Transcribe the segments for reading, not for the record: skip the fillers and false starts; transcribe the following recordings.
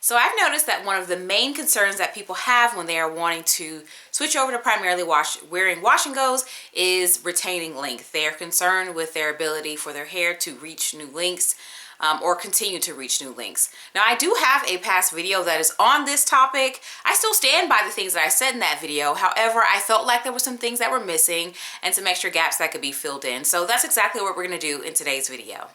So I've noticed that one of the main concerns that people have when they are wanting to switch over to primarily wearing wash and goes is retaining length. They are concerned with their ability for their hair to reach new lengths or continue to reach new lengths. Now, I do have a past video that is on this topic. I still stand by the things that I said in that video. However, I felt like there were some things that were missing and some extra gaps that could be filled in. So that's exactly what we're going to do in today's video.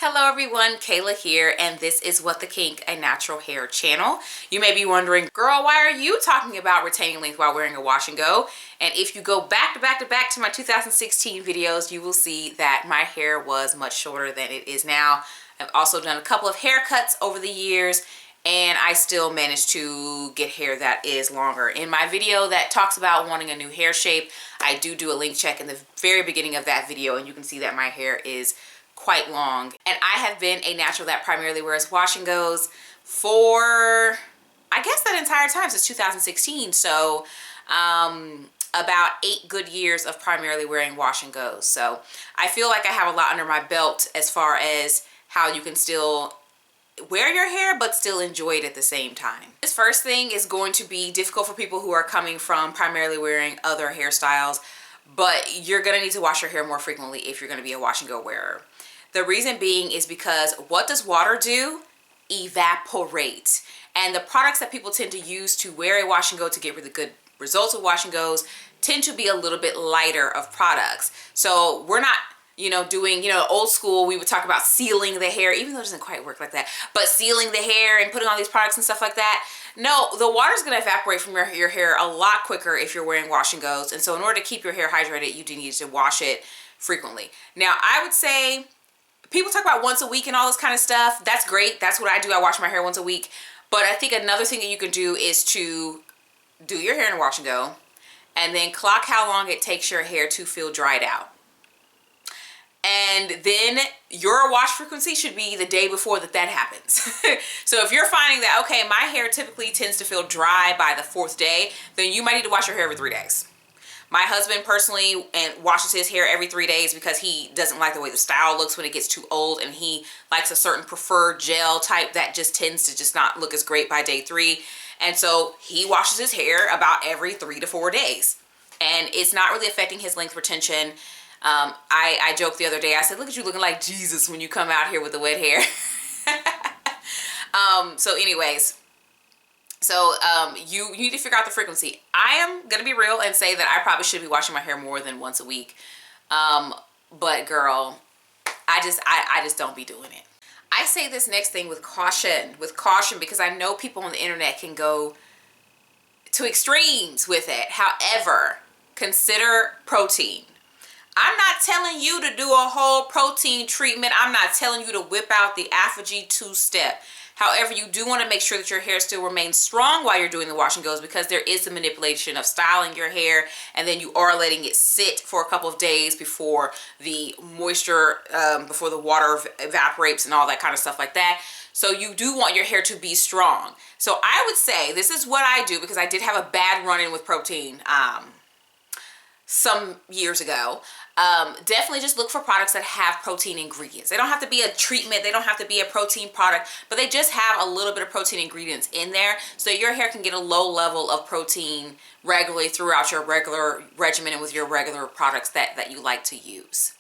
Hello everyone, Kayla here, and this is What the Kink, a natural hair channel. You may be wondering, girl, why are you talking about retaining length while wearing a wash and go? And if you go back to my 2016 videos, you will see that my hair was much shorter than it is now. I've also done a couple of haircuts over the years, and I still managed to get hair that is longer. In my video that talks about wanting a new hair shape, I do a length check in the very beginning of that video, and you can see that my hair is quite long. And I have been a natural that primarily wears wash and goes for, I guess, that entire time since 2016. So about 8 good years of primarily wearing wash and goes. So I feel like I have a lot under my belt as far as how you can still wear your hair but still enjoy it at the same time. This first thing is going to be difficult for people who are coming from primarily wearing other hairstyles, but you're gonna need to wash your hair more frequently if you're gonna be a wash and go wearer. The reason being is because what does water do? Evaporate. And the products that people tend to use to wear a wash and go to get really good results with wash and goes tend to be a little bit lighter of products. So we're not, doing, old school, we would talk about sealing the hair, even though it doesn't quite work like that, but sealing the hair and putting on these products and stuff like that. No, the water's gonna evaporate from your hair a lot quicker if you're wearing wash and goes. And so in order to keep your hair hydrated, you do need to wash it frequently. Now, I would say, people talk about once a week and all this kind of stuff. That's great. That's what I do. I wash my hair once a week. But I think another thing that you can do is to do your hair in a wash and go and then clock how long it takes your hair to feel dried out. And then your wash frequency should be the day before that happens. So if you're finding that, okay, my hair typically tends to feel dry by the 4th day, then you might need to wash your hair every 3 days. My husband personally washes his hair every 3 days because he doesn't like the way the style looks when it gets too old, and he likes a certain preferred gel type that just tends to just not look as great by day 3. And so he washes his hair about every 3 to 4 days. And it's not really affecting his length retention. I joked the other day, I said, look at you looking like Jesus when you come out here with the wet hair. So anyways, so you need to figure out the frequency. I am gonna be real and say that I probably should be washing my hair more than once a week. But girl, I just don't be doing it. I say this next thing with caution, because I know people on the internet can go to extremes with it. However, consider protein. I'm not telling you to do a whole protein treatment. I'm not telling you to whip out the Apogee 2-step. However, you do want to make sure that your hair still remains strong while you're doing the wash and goes, because there is the manipulation of styling your hair, and then you are letting it sit for a couple of days before the moisture, before the water evaporates and all that kind of stuff like that. So you do want your hair to be strong. So I would say this is what I do, because I did have a bad run-in with protein some years ago. Definitely just look for products that have protein ingredients. They don't have to be a treatment, they don't have to be a protein product, but they just have a little bit of protein ingredients in there, so your hair can get a low level of protein regularly throughout your regular regimen and with your regular products that you like to use.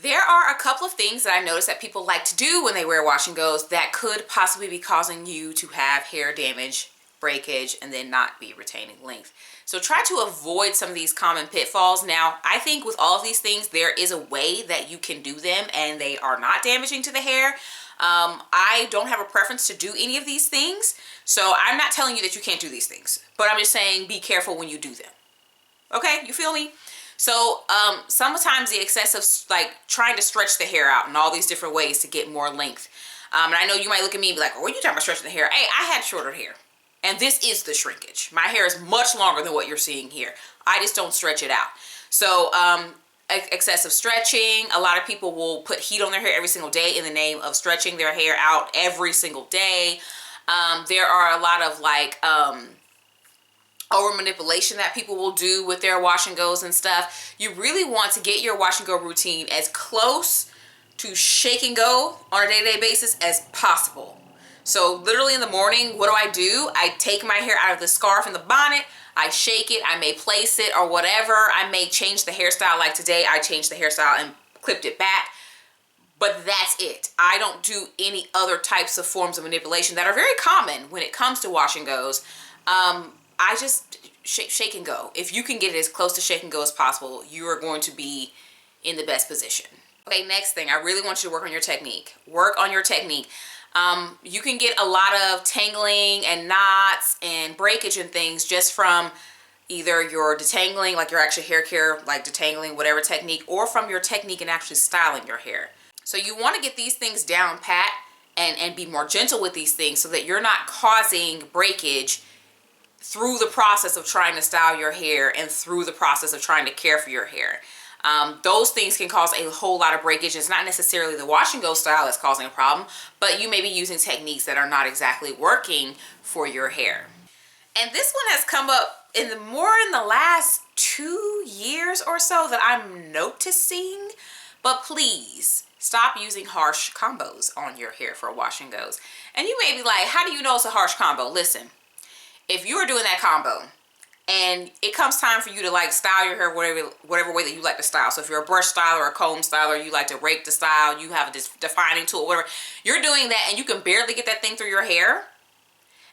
There are a couple of things that I noticed that people like to do when they wear wash and goes that could possibly be causing you to have hair damage, breakage, and then not be retaining length. So try to avoid some of these common pitfalls. Now, I think with all of these things, there is a way that you can do them and they are not damaging to the hair. I don't have a preference to do any of these things, so I'm not telling you that you can't do these things, but I'm just saying be careful when you do them. Okay, you feel me? So sometimes the excessive, like trying to stretch the hair out in all these different ways to get more length. And I know you might look at me and be like, oh, what are you talking about stretching the hair? Hey, I had shorter hair. And this is the shrinkage. My hair is much longer than what you're seeing here. I just don't stretch it out. So excessive stretching. A lot of people will put heat on their hair every single day in the name of stretching their hair out every single day. There are a lot of like over manipulation that people will do with their wash and goes and stuff. You really want to get your wash and go routine as close to shake and go on a day-to-day basis as possible. So literally in the morning, what do? I take my hair out of the scarf and the bonnet, I shake it, I may place it or whatever. I may change the hairstyle, like today I changed the hairstyle and clipped it back. But that's it. I don't do any other types of forms of manipulation that are very common when it comes to wash and goes. I just shake and go. If you can get it as close to shake and go as possible, you are going to be in the best position. Okay, next thing, I really want you to work on your technique. Work on your technique. You can get a lot of tangling and knots and breakage and things just from either your detangling, like your actual hair care, like detangling, whatever technique, or from your technique and actually styling your hair. So you want to get these things down pat and be more gentle with these things so that you're not causing breakage through the process of trying to style your hair and through the process of trying to care for your hair. Those things can cause a whole lot of breakage. It's not necessarily the wash and go style that's causing a problem, but you may be using techniques that are not exactly working for your hair. And this one has come up in the last 2 years or so that I'm noticing, but please stop using harsh combos on your hair for wash and goes. And you may be like, how do you know it's a harsh combo? Listen, if you are doing that combo and it comes time for you to like style your hair whatever way that you like to style. So if you're a brush styler or a comb styler, you like to rake the style, you have a defining tool, whatever, you're doing that and you can barely get that thing through your hair,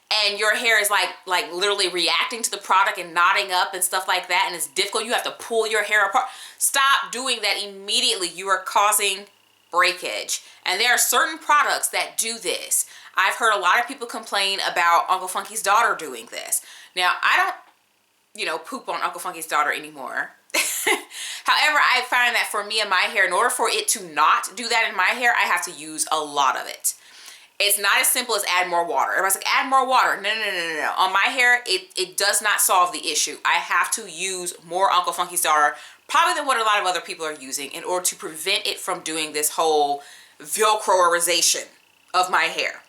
and your hair is like literally reacting to the product and knotting up and stuff like that, and it's difficult, you have to pull your hair apart. Stop doing that immediately. You are causing breakage. And there are certain products that do this. I've heard a lot of people complain about Uncle Funky's daughter doing this. Now, I don't, poop on Uncle Funky's daughter anymore. However, I find that for me and my hair, in order for it to not do that in my hair, I have to use a lot of it. It's not as simple as add more water. Everybody's like, add more water. No. On my hair, it does not solve the issue. I have to use more Uncle Funky's daughter, probably than what a lot of other people are using, in order to prevent it from doing this whole Velcroization of my hair.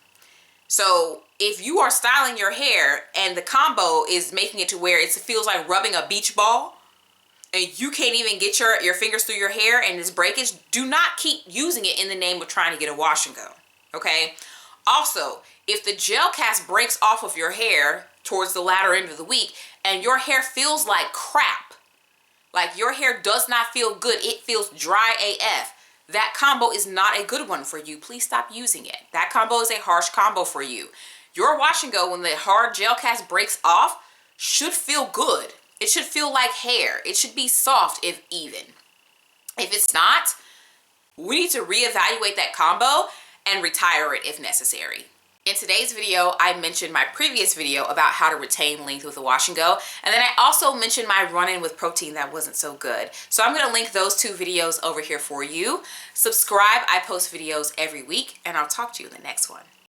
So if you are styling your hair and the combo is making it to where it feels like rubbing a beach ball and you can't even get your fingers through your hair and it's breakage, do not keep using it in the name of trying to get a wash and go, okay? Also, if the gel cast breaks off of your hair towards the latter end of the week and your hair feels like crap, like your hair does not feel good, it feels dry AF, that combo is not a good one for you. Please stop using it. That combo is a harsh combo for you. Your wash and go, when the hard gel cast breaks off, should feel good. It should feel like hair. It should be soft, if even. If it's not, we need to reevaluate that combo and retire it if necessary. In today's video, I mentioned my previous video about how to retain length with a wash and go, and then I also mentioned my run-in with protein that wasn't so good. So I'm going to link those 2 videos over here for you. Subscribe, I post videos every week, and I'll talk to you in the next one.